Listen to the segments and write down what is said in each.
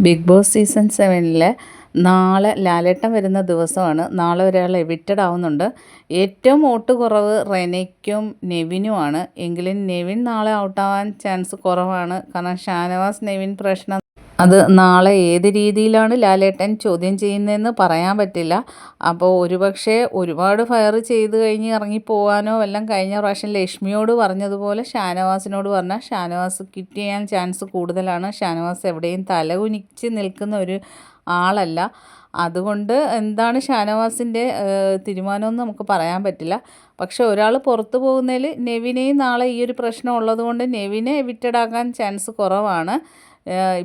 Big boss season 7 നാളെ ലാലേട്ടൻ വരുന്ന ദിവസമാണ്. നാളെ ഒരാൾ എവിക്റ്റഡ് ആവുന്നുണ്ട്. ഏറ്റവും വോട്ട് കുറവ് റെനയ്ക്കും നെവിനുമാണ്. എങ്കിലും നെവിൻ നാളെ ഔട്ടാവാൻ ചാൻസ് കുറവാണ്. കാരണം ഷാനവാസ് നെവിൻ പ്രശ്നം അത് നാളെ ഏത് രീതിയിലാണ് ലാലേട്ടൻ ചോദ്യം ചെയ്യുന്നതെന്ന് പറയാൻ പറ്റില്ല. അപ്പോൾ ഒരുപക്ഷെ ഒരുപാട് ഫയർ ചെയ്ത് കഴിഞ്ഞ് ഇറങ്ങിപ്പോവാനോ വല്ലതും കഴിഞ്ഞ പ്രാവശ്യം ലക്ഷ്മിയോട് പറഞ്ഞതുപോലെ ഷാനവാസിനോട് പറഞ്ഞാൽ ഷാനവാസ് കിറ്റ് ചെയ്യാൻ ചാൻസ് കൂടുതലാണ്. ഷാനവാസ് എവിടെയും തലകുനിച്ച് നിൽക്കുന്ന ഒരു ആളല്ല. അതുകൊണ്ട് എന്താണ് ഷാനവാസിൻ്റെ തീരുമാനമെന്ന് നമുക്ക് പറയാൻ പറ്റില്ല. പക്ഷെ ഒരാൾ പുറത്തു പോകുന്നതിൽ നെവിനെയും നാളെ ഈ ഒരു പ്രശ്നം ഉള്ളതുകൊണ്ട് നെവിനെ എവിക്റ്റഡ് ആക്കാൻ ചാൻസ് കുറവാണ്.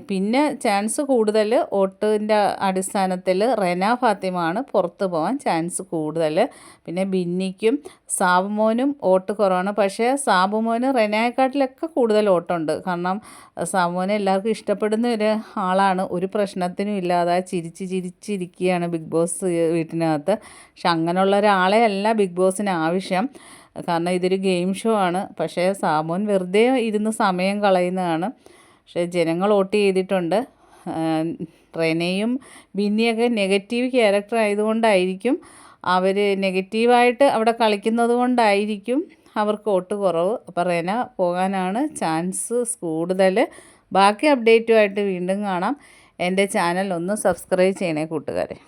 പിന്നെ ചാൻസ് കൂടുതൽ വോട്ടിൻ്റെ അടിസ്ഥാനത്തിൽ റെന ഫാത്തിമയാണ് പുറത്ത് പോകാൻ ചാൻസ് കൂടുതൽ. പിന്നെ ബിന്നിക്കും സാബുമോനും വോട്ട് കുറവാണ്. പക്ഷേ സാബുമോന് റെനയെക്കാട്ടിലൊക്കെ കൂടുതൽ വോട്ടുണ്ട്. കാരണം സാബുമോനെ എല്ലാവർക്കും ഇഷ്ടപ്പെടുന്ന ഒരു ആളാണ്. ഒരു പ്രശ്നത്തിനും ഇല്ലാതെ ചിരിച്ചിരിക്കുകയാണ് ബിഗ് ബോസ് വീട്ടിനകത്ത്. പക്ഷെ അങ്ങനെയുള്ള ഒരാളെ അല്ല ബിഗ് ബോസിന് ആവശ്യം. കാരണം ഇതൊരു ഗെയിം ഷോ ആണ്. പക്ഷേ സാബുമോൻ വെറുതെ ഇരുന്ന് സമയം കളയുന്നതാണ്. പക്ഷേ ജനങ്ങൾ വോട്ട് ചെയ്തിട്ടുണ്ട്. റെനയും ബിന്നിയൊക്കെ നെഗറ്റീവ് ക്യാരക്ടർ ആയതുകൊണ്ടായിരിക്കും, അവർ നെഗറ്റീവായിട്ട് അവിടെ കളിക്കുന്നത് കൊണ്ടായിരിക്കും അവർക്ക് വോട്ട് കുറവ്. അപ്പോൾ റെന പോകാനാണ് ചാൻസ് കൂടുതൽ. ബാക്കി അപ്ഡേറ്റുമായിട്ട് വീണ്ടും കാണാം. എൻ്റെ ചാനൽ ഒന്ന് സബ്സ്ക്രൈബ് ചെയ്യണേ കൂട്ടുകാരെ.